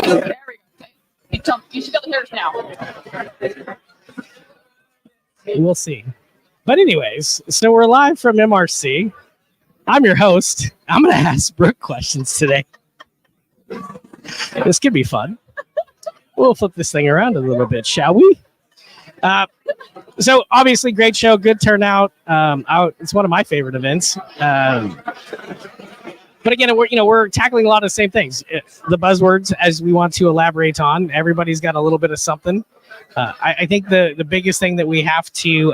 There we go. You should be able to hear us now. We'll see. But anyways, so we're live from MRC. I'm your host. I'm going to ask Brooke questions today. This could be fun. We'll flip this thing around a little bit, shall we? So obviously, great show, good turnout. It's one of my favorite events. But again, we're tackling a lot of the same things. The buzzwords, as we want to elaborate on, everybody's got a little bit of something. I think the biggest thing that we have to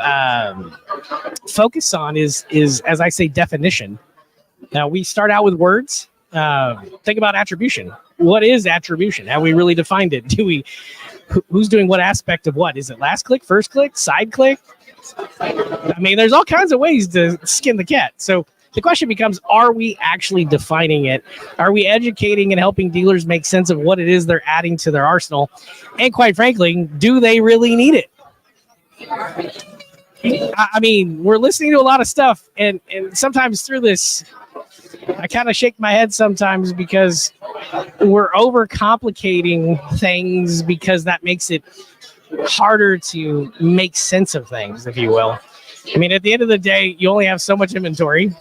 focus on is, as I say, definition. Now, we start out with words. Think about attribution. What is attribution? Have we really defined it? Who's doing what aspect of what? Is it last click, first click, side click? I mean, there's all kinds of ways to skin the cat. So the question becomes, are we actually defining it? Are we educating and helping dealers make sense of what it is they're adding to their arsenal? And quite frankly, do they really need it? I mean, we're listening to a lot of stuff, and sometimes through this, I kind of shake my head sometimes because we're overcomplicating things because that makes it harder to make sense of things, if you will. I mean, at the end of the day, you only have so much inventory.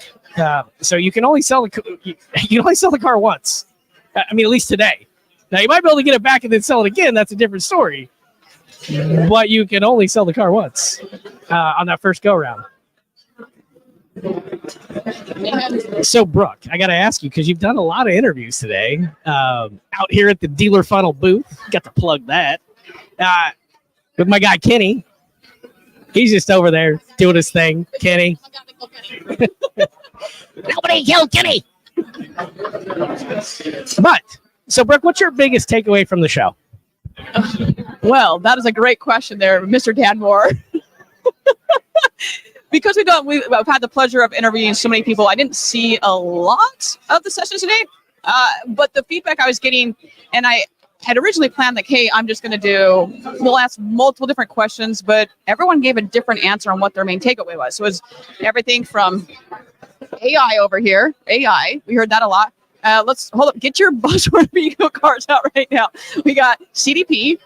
So you can only sell the car once. I mean, at least today. Now you might be able to get it back and then sell it again. That's a different story. But you can only sell the car once on that first go round. So Brooke, I got to ask you, because you've done a lot of interviews today out here at the Dealer Funnel booth. Got to plug that with my guy Kenny. He's just over there doing his thing. Kenny. Nobody killed Kenny. But, so Brooke, what's your biggest takeaway from the show? Well, that is a great question there, Mr. Danmore. Because we've had the pleasure of interviewing so many people, I didn't see a lot of the sessions today. But the feedback I was getting, and I had originally planned like, hey, we'll ask multiple different questions, but everyone gave a different answer on what their main takeaway was. So it was everything from AI over here. AI, we heard that a lot. Let's hold up. Get your buzzword vehicle cards out right now. We got CDP.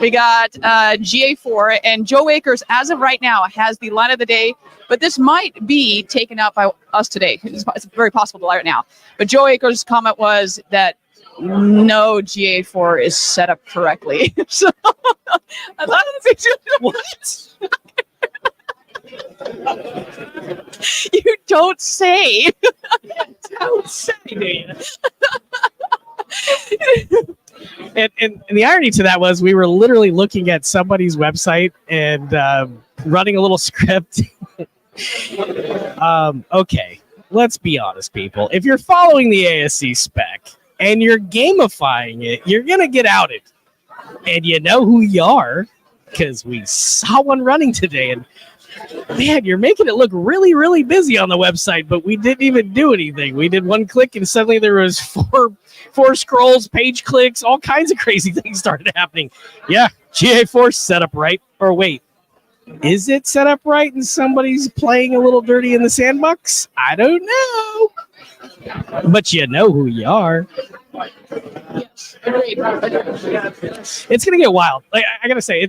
We got GA4, and Joe Akers, as of right now, has the line of the day. But this might be taken up by us today. It's very possible to right now. But Joe Akers' comment was that no GA4 is set up correctly. So I thought what? You don't say. Don't say, do you? And the irony to that was we were literally looking at somebody's website and running a little script. Okay, let's be honest, people. If you're following the ASC spec and you're gamifying it, you're going to get outed. And you know who you are, because we saw one running today. And man, you're making it look really, really busy on the website, but we didn't even do anything. We did one click and suddenly there was four scrolls, page clicks, all kinds of crazy things started happening. Yeah, GA4 set up right. Or wait, is it set up right and somebody's playing a little dirty in the sandbox? I don't know. But you know who you are. It's gonna get wild. Like I gotta say,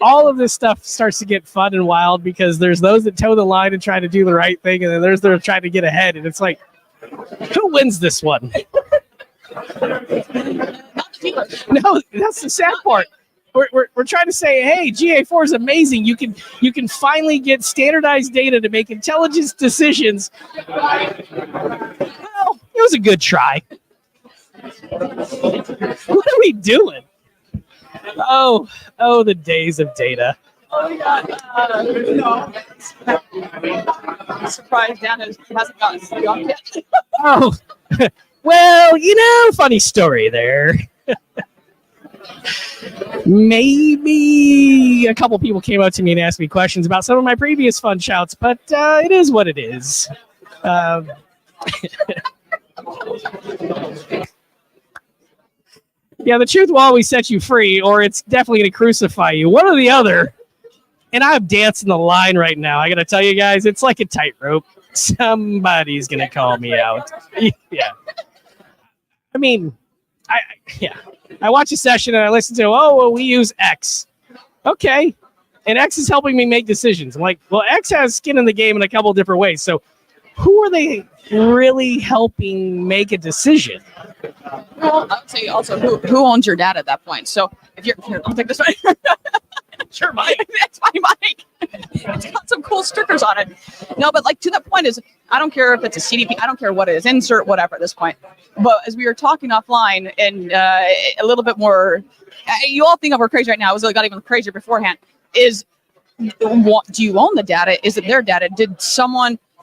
all of this stuff starts to get fun and wild because there's those that toe the line and try to do the right thing, and then there's that are trying to get ahead, and it's like, who wins this one? No, that's the sad part. We're trying to say, hey, GA4 is amazing. You can finally get standardized data to make intelligent decisions. Well, it was a good try. What are we doing? Oh, the days of data. Oh my God. I'm surprised Dan hasn't gotten stuck yet. Oh, well, funny story there. Maybe a couple people came up to me and asked me questions about some of my previous fun shouts, but it is what it is. Yeah, the truth will always set you free, or it's definitely going to crucify you. One or the other. And I'm dancing the line right now. I got to tell you guys, it's like a tightrope. Somebody's going to call me out. Yeah. I mean, yeah. I watch a session and I listen to, oh, well, we use X. Okay. And X is helping me make decisions. I'm like, well, X has skin in the game in a couple different ways. So who are they really helping make a decision? Well, I would say also who owns your data at that point. So if you're, here, I'll take this one. Sure, Mike. That's my mic. It's got some cool stickers on it. No, but like to that point is, I don't care if it's a CDP, I don't care what it is, insert whatever at this point. But as we were talking offline and a little bit more, you all think we're crazy right now. It was got even crazier beforehand. Is what, do you own the data? Is it their data?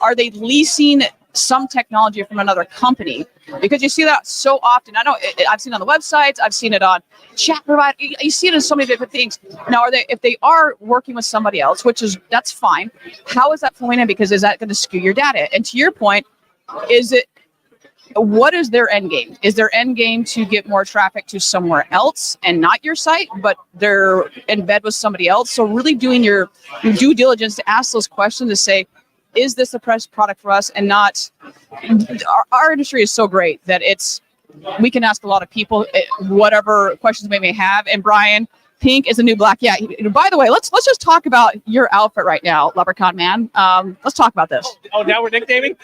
Are they leasing some technology from another company? Because you see that so often. I know I've seen it on the websites, I've seen it on chat provider. You see it in so many different things. Now, if they are working with somebody else, that's fine. How is that flowing in? Because is that going to skew your data? And to your point, what is their end game? Is their end game to get more traffic to somewhere else and not your site, but they're in bed with somebody else? So really doing your due diligence to ask those questions to say, is this the best product for us? And not, our industry is so great that we can ask a lot of people whatever questions they may have. And Brian, pink is a new black. Yeah. By the way, let's just talk about your outfit right now, Leprechaun Man. Let's talk about this. Oh, now we're nicknaming?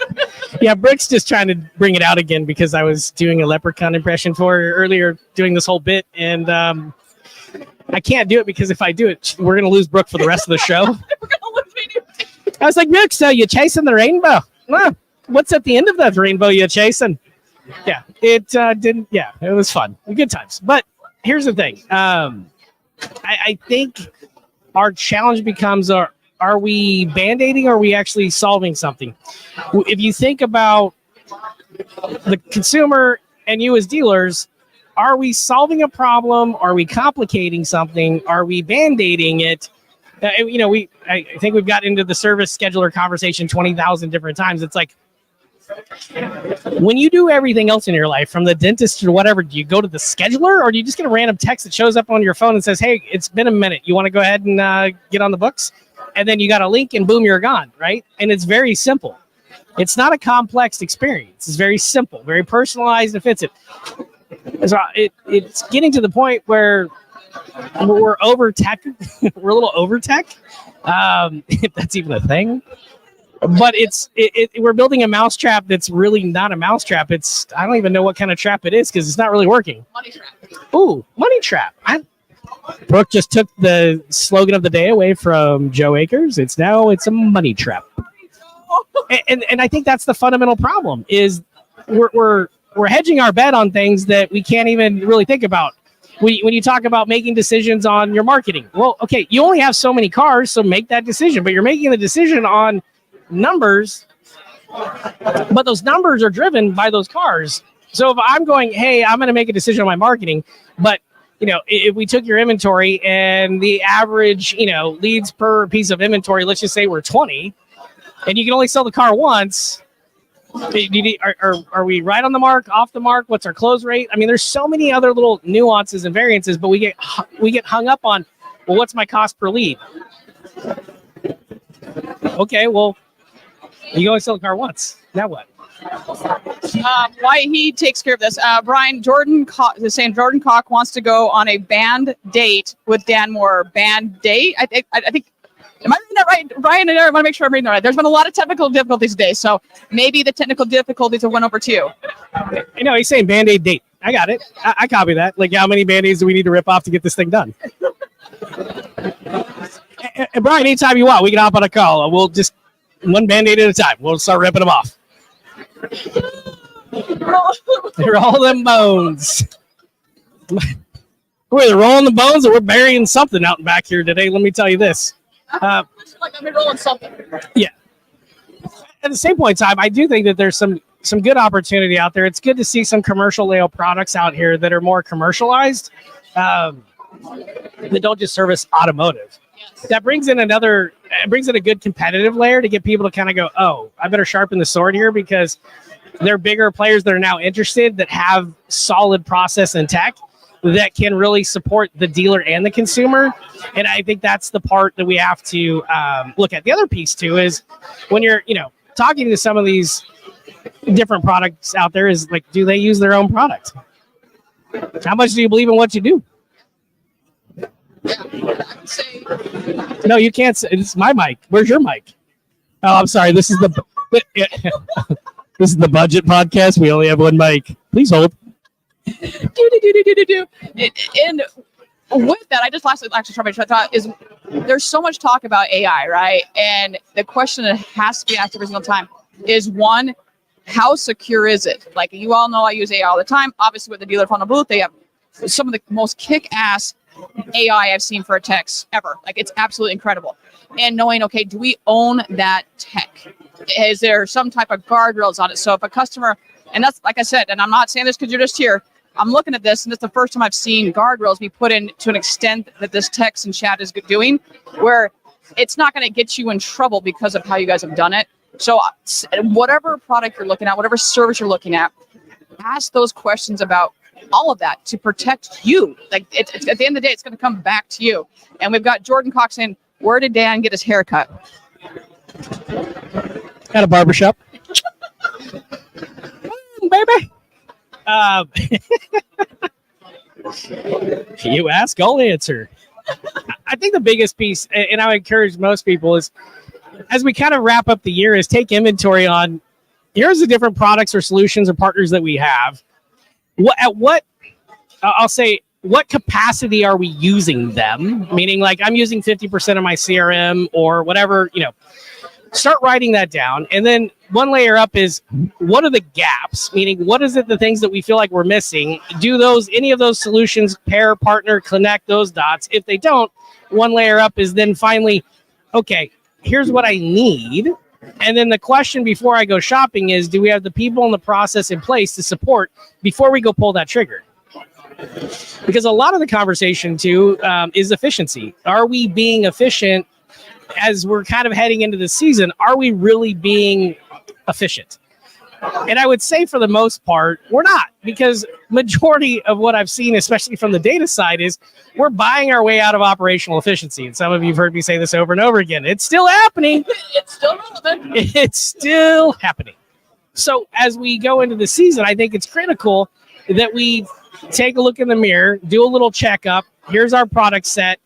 Yeah, Brooke's just trying to bring it out again because I was doing a Leprechaun impression for her earlier, doing this whole bit, and I can't do it because if I do it, we're gonna lose Brooke for the rest of the show. We're gonna lose me. I was like, Brooke, so you chasing the rainbow? What's at the end of that rainbow you're chasing? Yeah, it didn't. Yeah, it was fun, good times. But here's the thing. I think our challenge becomes, are we band-aiding or are we actually solving something? If you think about the consumer and you as dealers, are we solving a problem? Are we complicating something? Are we band-aiding it? I think we've got into the service scheduler conversation 20,000 different times. It's like, when you do everything else in your life, from the dentist to whatever, do you go to the scheduler or do you just get a random text that shows up on your phone and says, hey, it's been a minute. You want to go ahead and get on the books? And then you got a link and boom, you're gone, right? And it's very simple. It's not a complex experience. It's very simple, very personalized and fits it. So it's getting to the point where we're over tech. We're a little over tech, if that's even a thing. But we're building a mousetrap that's really not a mousetrap. I don't even know what kind of trap it is because it's not really working. Money trap. Ooh, money trap. Brooke just took the slogan of the day away from Joe Akers. It's a money trap. And I think that's the fundamental problem is we're hedging our bet on things that we can't even really think about. When you talk about making decisions on your marketing, well, okay, you only have so many cars, so make that decision. But you're making the decision on numbers, but those numbers are driven by those cars. So if I'm going, hey, I'm going to make a decision on my marketing, but if we took your inventory and the average, leads per piece of inventory, let's just say we're 20, and you can only sell the car once. Are we right on the mark, off the mark? What's our close rate? I mean, there's so many other little nuances and variances, but we get hung up on, well, what's my cost per lead? Okay, well, you only sell the car once. Now what? Why he takes care of this. Brian, Jordan is saying Jordan Koch wants to go on a band date with Dan Moore. Band date? I think. Am I reading that right, Brian? I want to make sure I'm reading that right. There's been a lot of technical difficulties today, so maybe the technical difficulties have went over too. He's saying Band-Aid date. I got it. I copy that. Like, how many Band-Aids do we need to rip off to get this thing done? And Brian, anytime you want, we can hop on a call. We'll just one Band-Aid at a time. We'll start ripping them off. They're all them bones. We're either rolling the bones or we're burying something out in back here today. Let me tell you this. Like I'm rolling something. Yeah. At the same point in time, I do think that there's some good opportunity out there. It's good to see some commercial layout products out here that are more commercialized, that don't just service automotive. Yes. That brings in a good competitive layer to get people to kind of go, oh, I better sharpen the sword here because they're bigger players that are now interested that have solid process and tech that can really support the dealer and the consumer. And I think that's the part that we have to look at. The other piece too is when you're, talking to some of these different products out there is like, do they use their own product? How much do you believe in what you do? Yeah, I would say No, you can't say. It's my mic. Where's your mic? Oh, I'm sorry. This is the this is the budget podcast. We only have one mic. Please hold. do. And with that, I just lastly actually thought is there's so much talk about AI, right? And the question that has to be asked every single time is one, how secure is it? Like you all know I use AI all the time. Obviously with the dealer funnel booth, they have some of the most kick-ass AI I've seen for a text ever. Like it's absolutely incredible. And knowing, okay, do we own that tech? Is there some type of guardrails on it? So if a customer, and that's like I said, and I'm not saying this because you're just here, I'm looking at this and it's the first time I've seen guardrails be put in to an extent that this text and chat is doing, where it's not going to get you in trouble because of how you guys have done it. So whatever product you're looking at, whatever service you're looking at, ask those questions about all of that to protect you. Like it's at the end of the day, it's going to come back to you. And we've got Jordan Cox saying, where did Dan get his haircut? At a barbershop. Baby. You ask, I'll answer. I think the biggest piece, and I would encourage most people, is as we kind of wrap up the year, is take inventory on here's the different products or solutions or partners that we have. What capacity are we using them? Meaning, like I'm using 50% of my CRM or whatever, start writing that down. And then one layer up is what are the gaps? Meaning, what is it, the things that we feel like we're missing? Do any of those solutions pair, partner, connect those dots? If they don't, one layer up is then finally, okay, here's what I need. And then the question before I go shopping is, do we have the people and the process in place to support before we go pull that trigger? Because a lot of the conversation too is efficiency. Are we being efficient as we're kind of heading into the season? Are we really being efficient? And I would say for the most part, we're not, because majority of what I've seen, especially from the data side, is we're buying our way out of operational efficiency. And some of you have heard me say this over and over again. It's still happening. It's still relevant. It's still happening. So as we go into the season, I think it's critical that we take a look in the mirror, do a little checkup. Here's our product set.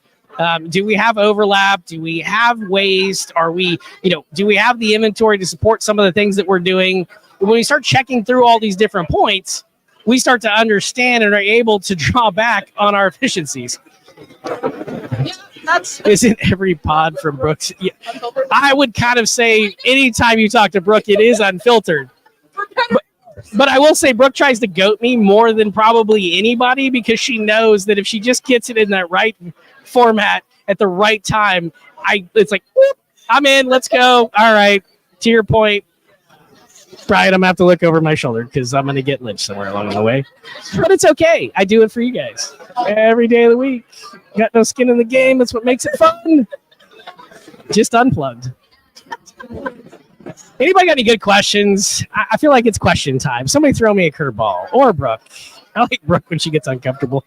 Do we have overlap? Do we have waste? Are we, do we have the inventory to support some of the things that we're doing? When we start checking through all these different points, we start to understand and are able to draw back on our efficiencies. Yeah, that's Isn't every pod from Brooks? Yeah. I would kind of say anytime you talk to Brooke, it is unfiltered. But I will say Brooke tries to goat me more than probably anybody, because she knows that if she just gets it in that right format at the right time, it's like, whoop, I'm in, let's go. All right, to your point, Brian, I'm going to have to look over my shoulder because I'm going to get lynched somewhere along the way. But it's okay. I do it for you guys every day of the week. Got no skin in the game. That's what makes it fun. Just unplugged. Anybody got any good questions? I feel like it's question time. Somebody throw me a curveball. Or Brooke. I like Brooke when she gets uncomfortable.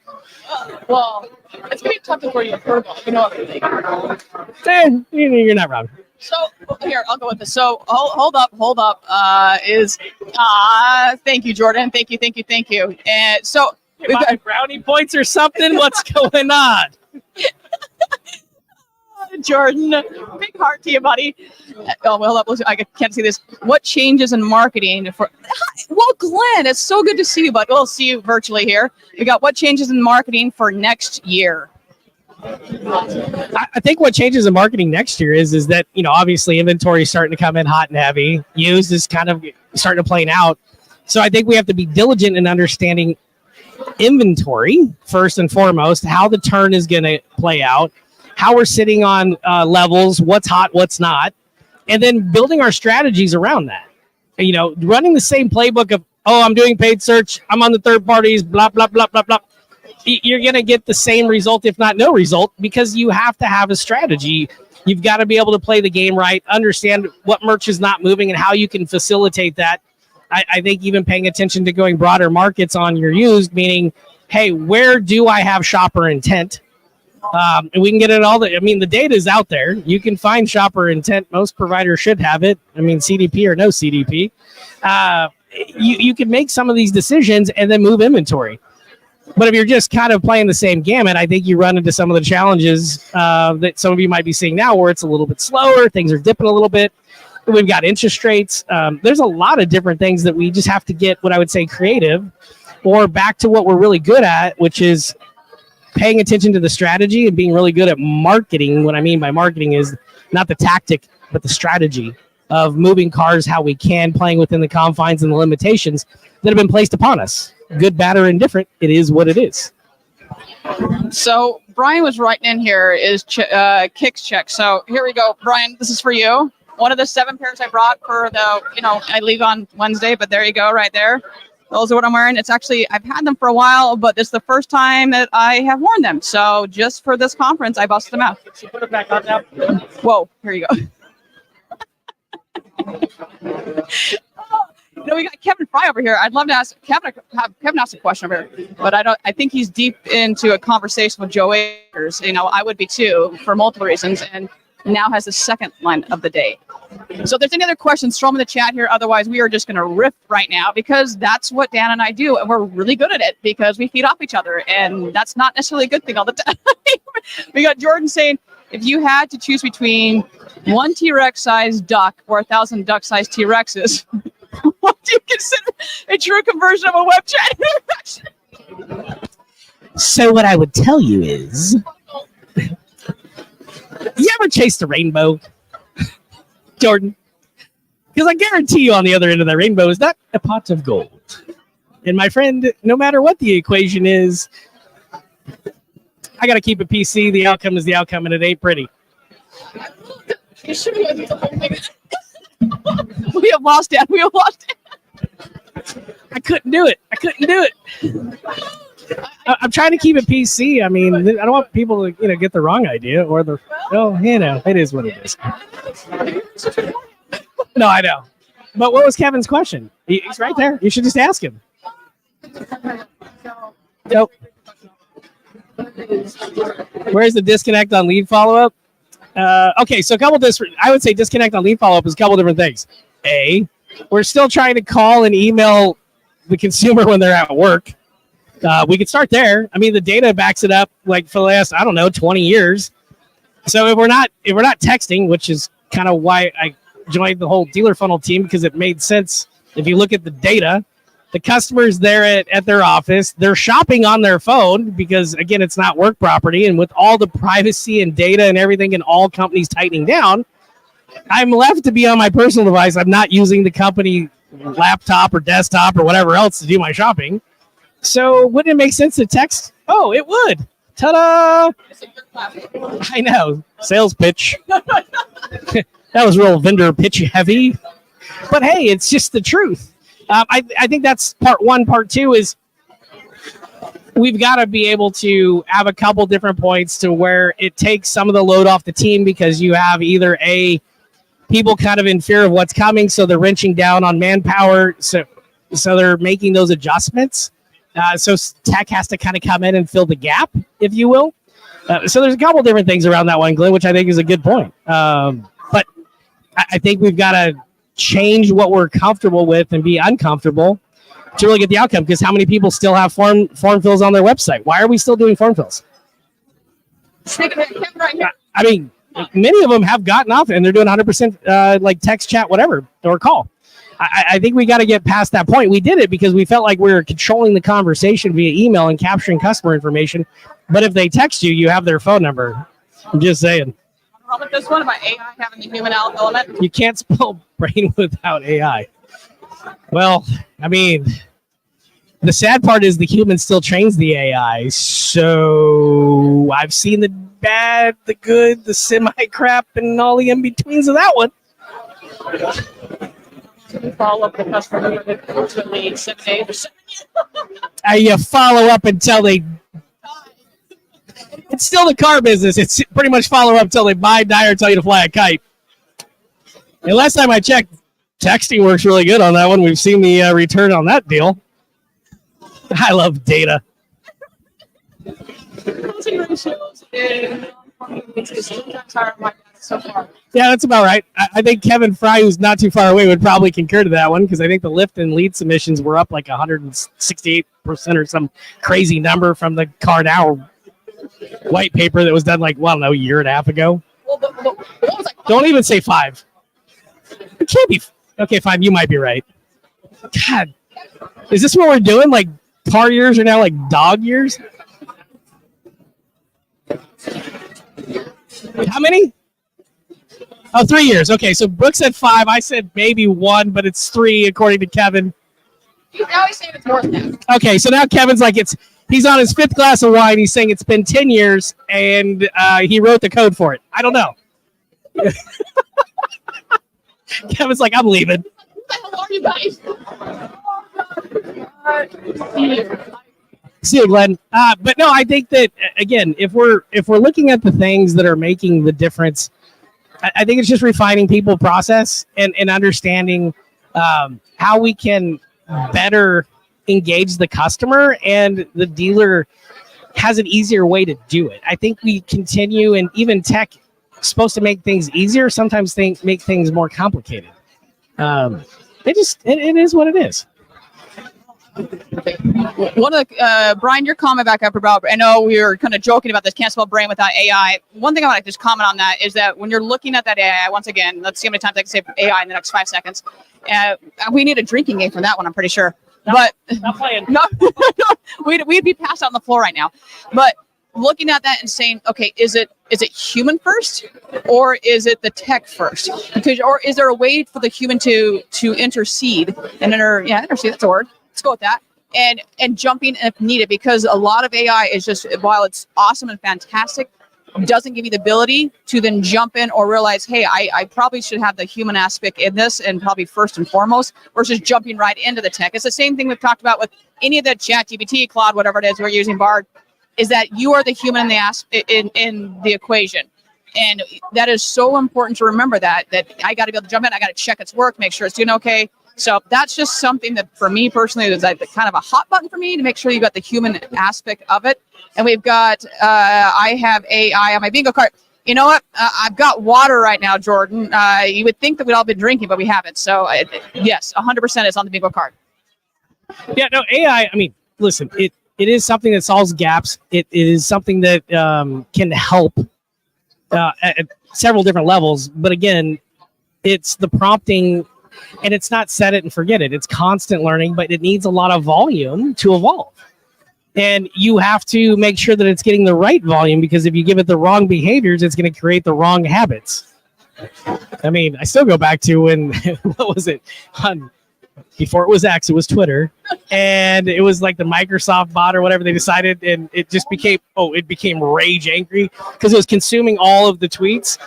Well, it's going to be tough to throw you a curveball. You know everything. You're not wrong. So here, I'll go with this. So hold up. Thank you, Jordan. Thank you. And so we've got brownie points or something. What's going on? Jordan, big heart to you, buddy. Oh, well, I can't see this. What changes in marketing for? Well, Glenn, it's so good to see you, bud. We'll see you virtually here. We got what changes in marketing for next year. I think what changes in marketing next year is that, obviously inventory is starting to come in hot and heavy. Used is kind of starting to play out. So I think we have to be diligent in understanding inventory first and foremost, how the turn is going to play out, how we're sitting on levels, what's hot, what's not, and then building our strategies around that. Running the same playbook of, I'm doing paid search, I'm on the third parties, blah, blah, blah, blah, blah. You're going to get the same result, if not no result, because you have to have a strategy. You've got to be able to play the game right, understand what merch is not moving and how you can facilitate that. I think even paying attention to going broader markets on your used, meaning, hey, where do I have shopper intent? And we can get it all. The data is out there. You can find shopper intent. Most providers should have it. CDP or no CDP. You can make some of these decisions and then move inventory. But if you're just kind of playing the same gamut, I think you run into some of the challenges that some of you might be seeing now, where it's a little bit slower, things are dipping a little bit. We've got interest rates. There's a lot of different things that we just have to get, what I would say, creative, or back to what we're really good at, which is paying attention to the strategy and being really good at marketing. What I mean by marketing is not the tactic, but the strategy of moving cars how we can, playing within the confines and the limitations that have been placed upon us. Good, bad, or indifferent, it is what it is. So Brian was writing in here is kicks check. So here we go. Brian, this is for you. One of the 7 pairs I brought for the, I leave on Wednesday, but there you go right there. Those are what I'm wearing. It's actually, I've had them for a while, but this is the first time that I have worn them. So just for this conference, I busted them out. So put it back on now. Whoa, here you go. We got Kevin Fry over here. I'd love to ask Kevin, have Kevin ask a question over here, but I think he's deep into a conversation with Joe Akers. I would be too, for multiple reasons, and now has the second line of the day. So if there's any other questions, throw them in the chat here. Otherwise, we are just going to riff right now, because that's what Dan and I do, and we're really good at it because we feed off each other, and that's not necessarily a good thing all the time. We got Jordan saying, if you had to choose between one T-Rex sized duck or 1,000 duck sized T-Rexes, what do you consider a true conversion of a web chat interaction? So what I would tell you is, you ever chased a rainbow, Jordan? Because I guarantee you on the other end of that rainbow is not a pot of gold. And my friend, no matter what the equation is, I got to keep it PC. The outcome is the outcome, and it ain't pretty. We have lost it. We have lost it. I couldn't do it. I'm trying to keep it PC. I mean, I don't want people to, get the wrong idea or the, it is what it is. No, I know. But what was Kevin's question? He's right there. You should just ask him. Nope. Where's the disconnect on lead follow-up? Okay, so I would say disconnect on lead follow-up is a couple different things. A, we're still trying to call and email the consumer when they're at work. We could start there. I mean, the data backs it up like for the last, 20 years. So if we're not texting, which is kind of why I joined the whole dealer funnel team, because it made sense. If you look at the data, the customers there at their office, they're shopping on their phone because, again, it's not work property. And with all the privacy and data and everything and all companies tightening down, I'm left to be on my personal device. I'm not using the company laptop or desktop or whatever else to do my shopping. So wouldn't it make sense to text? Oh, it would. Ta-da! I know. Sales pitch. That was real vendor pitch heavy. But hey, it's just the truth. I think that's part one. Part two is we've got to be able to have a couple different points to where it takes some of the load off the team, because you have either people kind of in fear of what's coming, so they're wrenching down on manpower, so they're making those adjustments. So tech has to kind of come in and fill the gap, if you will. So there's a couple different things around that one, Glenn, which I think is a good point. But I think we've got to change what we're comfortable with and be uncomfortable to really get the outcome. Because how many people still have form fills on their website? Why are we still doing form fills? I mean, many of them have gotten off and they're doing 100% like text, chat, whatever, or call. I think we got to get past that point. We did it because we felt like we were controlling the conversation via email and capturing customer information. But if they text you, you have their phone number. I'm just saying. How about this one about AI having the human element? You can't spell brain without AI. Well, I mean, the sad part is the human still trains the AI. So I've seen the bad, the good, the semi-crap, and all the in-betweens of that one. Follow up the customer within 7 days. You follow up until they... It's still the car business. It's pretty much follow up until they buy, die, or tell you to fly a kite. And last time I checked, texting works really good on that one. We've seen the return on that deal. I love data. so far. Yeah, that's about right. I think Kevin Fry, who's not too far away, would probably concur to that one because I think the lift and lead submissions were up like 168% or some crazy number from the Car Now white paper that was done like, well, I don't know, a year and a half ago. Well, what was like, Don't even say 5. It can't be. Okay, 5. You might be right. God, is this what we're doing? Like, par years are now like dog years? How many? Oh, 3 years. Okay, so Brooke said 5. I said maybe 1, but it's 3 according to Kevin. now he's saying it's more than that. Okay, so now Kevin's like he's on his 5th glass of wine. He's saying it's been 10 years, and he wrote the code for it. I don't know. Kevin's like, I'm leaving. Who the hell are you guys? See you, Glenn. But no, I think that again, if we're looking at the things that are making the difference, I think it's just refining people process and understanding how we can better engage the customer, and the dealer has an easier way to do it. I think we continue, and even tech is supposed to make things easier. Sometimes make things more complicated. It is what it is. One of the Brian, your comment back up about, I know we were kind of joking about this, can't spell brain without AI. One thing I want to just comment on that is that when you're looking at that AI, once again, let's see how many times I can say AI in the next 5 seconds. We need a drinking game for that one, I'm pretty sure. But Not playing. no, we'd be passed out on the floor right now. But looking at that and saying, okay, is it human first, or is it the tech first? Or is there a way for the human to intercede and intercede? That's a word. Let's go with that. And jumping if needed, because a lot of AI is just, while it's awesome and fantastic, doesn't give you the ability to then jump in or realize, hey, I probably should have the human aspect in this, and probably first and foremost, versus jumping right into the tech. It's the same thing we've talked about with any of the ChatGPT, Claude, whatever it is we're using, Bard, is that you are the human in the equation. And that is so important to remember that I got to be able to jump in, I got to check its work, make sure it's doing okay. So that's just something that for me personally is like kind of a hot button for me, to make sure you got the human aspect of it. And we've got, I have AI on my bingo card. You know what? I've got water right now, Jordan. You would think that we'd all been drinking, but we haven't. So yes, 100% is on the bingo card. Yeah, no, AI, I mean, listen, it is something that solves gaps. It is something that can help at several different levels. But again, it's the prompting, and it's not set it and forget it. It's constant learning, but it needs a lot of volume to evolve. And you have to make sure that it's getting the right volume, because if you give it the wrong behaviors, it's going to create the wrong habits. I mean, I still go back to when, what was it? Before it was X, it was Twitter. And it was like the Microsoft bot or whatever they decided. And it just became, it became rage angry because it was consuming all of the tweets.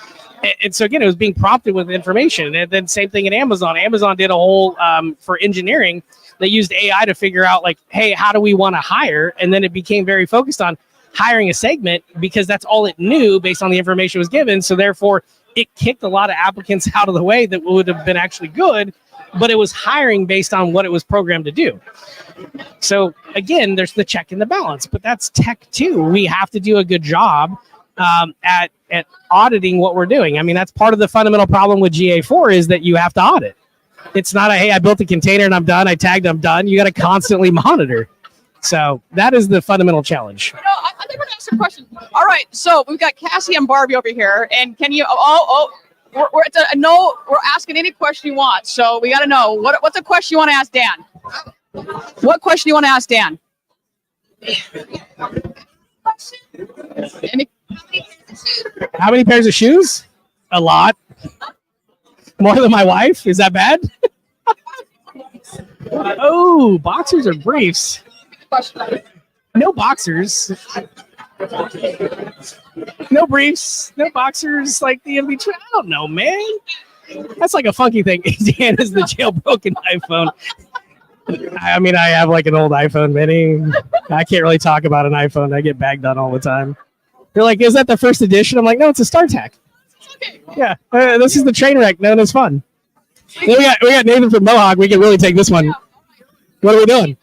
And so again, it was being prompted with information. And then same thing in Amazon. Amazon did a whole, for engineering, they used AI to figure out like, hey, how do we want to hire? And then it became very focused on hiring a segment, because that's all it knew based on the information it was given. So therefore, it kicked a lot of applicants out of the way that would have been actually good, but it was hiring based on what it was programmed to do. So again, there's the check and the balance, but that's tech too. We have to do a good job at auditing what we're doing. I mean, that's part of the fundamental problem with GA4 is that you have to audit. It's not hey, I built a container and I'm done. I tagged, I'm done. You got to constantly monitor. So that is the fundamental challenge. You know, I think we're gonna ask a question. All right, so we've got Cassie and Barbie over here, and can you? We're asking any question you want. So we got to know what's a question you want to ask Dan. What question do you want to ask Dan? How many pairs of shoes? A lot. More than my wife? Is that bad? Oh, boxers or briefs? No boxers. No briefs. No boxers like the in between. I don't know, man. That's like a funky thing. Dan is the jailbroken iPhone. I mean, I have like an old iPhone mini. I can't really talk about an iPhone. I get bagged on all the time. They're like, is that the first edition? I'm like, no, it's a StarTAC. Yeah, this is the train wreck known as fun. Then we got Nathan from Mohawk. We can really take this one. What are we doing?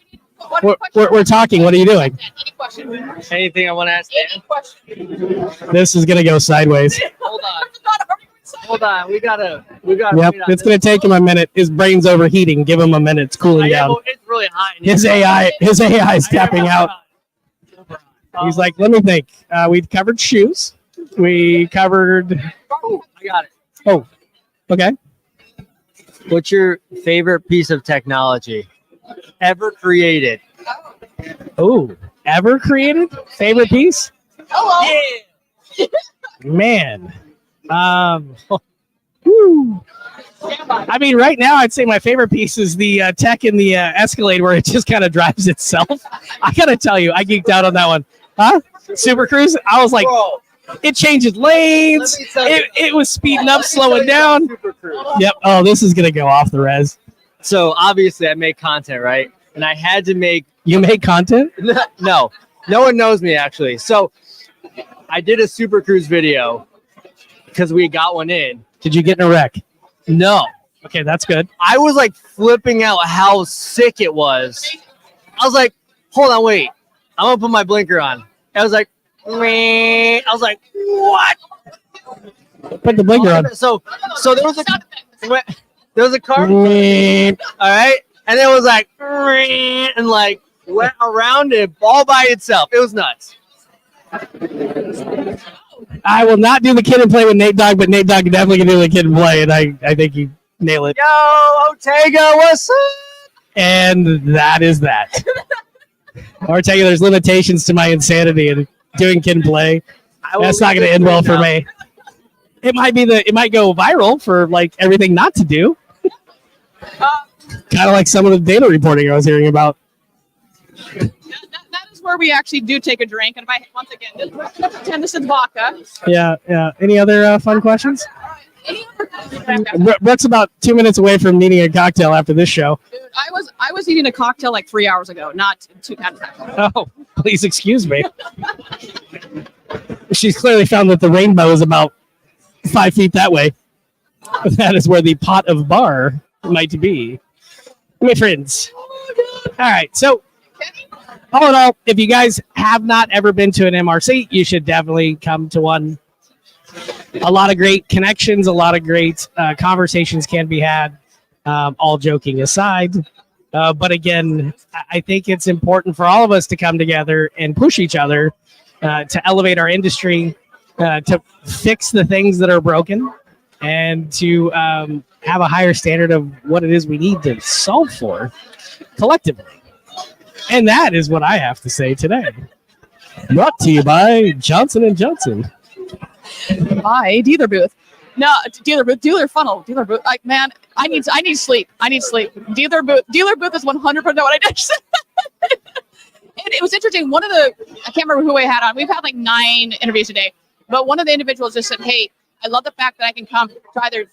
We're talking. What are you doing? Anything I want to ask Dan? This is gonna go sideways. Hold on. Hold on, we gotta. Yep, wait on it's this. gonna take him a minute. His brain's overheating. Give him a minute. It's cooling down. It's really hot. in His here. AI is tapping out. He's like, let me think. We covered shoes. We covered. Oh, I got it. Oh, okay. What's your favorite piece of technology ever created? Oh, ever created? Favorite piece? Hello. Yeah. Man. Whew. I mean, right now, I'd say my favorite piece is the tech in the Escalade where it just kind of drives itself. I gotta tell you, I geeked out on that one. Huh? Super Cruise? I was like, Bro, it changes lanes. let me tell you- It was speeding up, let me slowing tell you down. about Super Cruise. Yep. Oh, this is gonna go off the res. So obviously, I make content, right? And I had to make. You make content? No one knows me actually. So I did a Super Cruise video because we got one in. Did you get in a wreck? No, Okay, that's good. I was like flipping out how sick it was. I was like, hold on, wait. I'm gonna put my blinker on. I was like, meh. I was like, what? Put the blinker on. So there was a car, all Beep. right, and it was like, meh, and like went around it all by itself. It was nuts. I will not do the kid and play with Nate Dogg, but Nate Dogg definitely can do the kid and play, and I think you nail it. Yo, Ortega, what's up? And that is that. Ortega, there's limitations to my insanity, and doing kid and play, that's not going to end well for me. It might go viral for like everything not to do. Kind of like some of the data reporting I was hearing about. That is where we actually do take a drink. And if I, once again, this, we're gonna pretend this is vodka. Yeah. Any other fun questions? Any other- Brooke's about 2 minutes away from needing a cocktail after this show. Dude, I was eating a cocktail like 3 hours ago, not 2 times. Oh, please excuse me. She's clearly found that the rainbow is about 5 feet that way. That is where the pot of bar might be. My friends. All right. So, all in all, if you guys have not ever been to an MRC, you should definitely come to one. A lot of great connections, a lot of great conversations can be had, all joking aside. But again, I think it's important for all of us to come together and push each other to elevate our industry, to fix the things that are broken, and to have a higher standard of what it is we need to solve for collectively. And that is what I have to say today. Brought to you by Johnson & Johnson. Hi, dealer booth. No, dealer booth, dealer funnel, dealer booth. Like, man, I need sleep. I need sleep. Dealer booth is 100% what I did. And it was interesting. One of the, I can't remember who I had on. We've had like 9 interviews today, but one of the individuals just said, "Hey, I love the fact that I can come to either,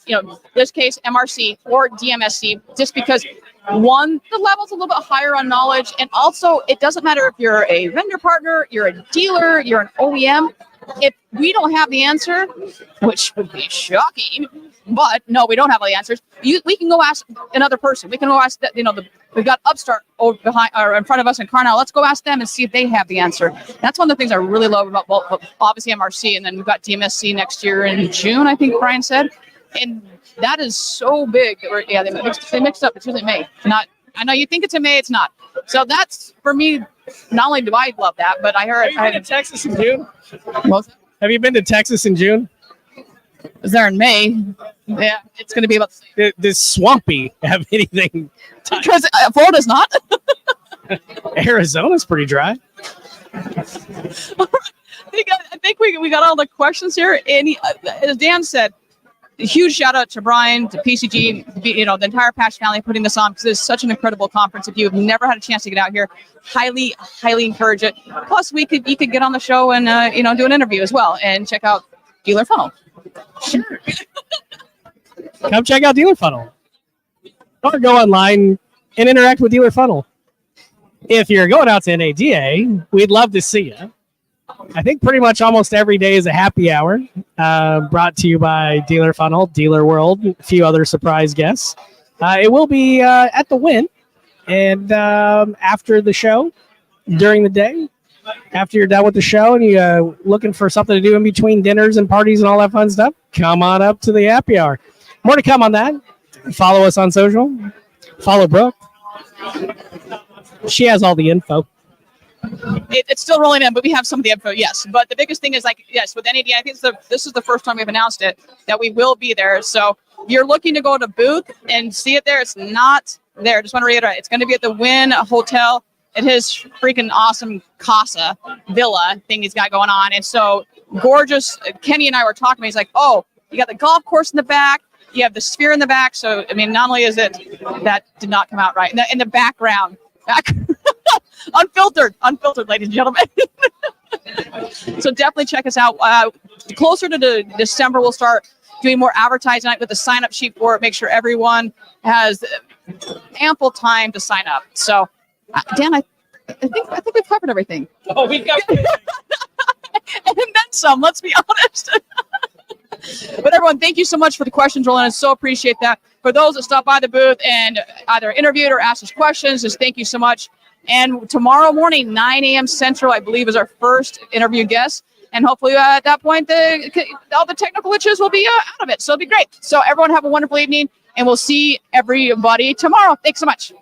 this case MRC or DMSC, just because one, the level's a little bit higher on knowledge, and also it doesn't matter if you're a vendor partner, you're a dealer, you're an OEM. If we don't have the answer, which would be shocking, but no, we don't have all the answers. We can go ask another person. We can go ask that. We've got Upstart over behind or in front of us in Carnell. Let's go ask them and see if they have the answer. That's one of the things I really love about, well, obviously MRC, and then we've got DMSC next year in June, I think Brian said, and that is so big that they mixed up. It's usually May. Not. I know you think it's in May. It's not. So that's for me. Not only do I love that, but I heard. Have you been to Texas in June? Well, Have you been to Texas in June? is there in May? Yeah, it's going to be about the same. Does Swampy have anything? Because Florida's not. Arizona's pretty dry. I think we got all the questions here. And as Dan said, a huge shout out to Brian, to PCG, the entire Patch family putting this on, because it's such an incredible conference. If you've never had a chance to get out here, highly encourage it. Plus, you could get on the show and do an interview as well and check out Dealer Funnel. Sure. Come check out Dealer Funnel, or go online and interact with Dealer Funnel. If you're going out to NADA, we'd love to see you. I think pretty much almost every day is a happy hour, brought to you by Dealer Funnel, Dealer World, a few other surprise guests. It will be at the Win, and after the show, during the day, after you're done with the show and you looking for something to do in between dinners and parties and all that fun stuff, come on up to the happy hour. More to come on that. Follow us on social. Follow Brooke. She has all the info. It's still rolling in, but we have some of the info, yes. But the biggest thing is, like, yes, with NAD, I think this is the first time we've announced it, that we will be there. So if you're looking to go to booth and see it there, it's not there. Just want to reiterate, it's going to be at the Wynn Hotel. It is freaking awesome casa villa thing he's got going on. And so gorgeous. Kenny and I were talking, he's like, oh, you got the golf course in the back. You have the sphere in the back. So, I mean, not only is it, that did not come out right. In the background. Unfiltered, ladies and gentlemen. So definitely check us out. Closer to December, we'll start doing more advertising with the sign-up sheet for it. Make sure everyone has ample time to sign up. So, Dan, I think we've covered everything. Oh, we got And then some, let's be honest. But everyone, thank you so much for the questions, Roland. I so appreciate that. For those that stopped by the booth and either interviewed or asked us questions, just thank you so much. And tomorrow morning, 9 a.m. Central, I believe, is our first interview guest. And hopefully at that point, all the technical glitches will be out of it. So it'll be great. So everyone have a wonderful evening, and we'll see everybody tomorrow. Thanks so much.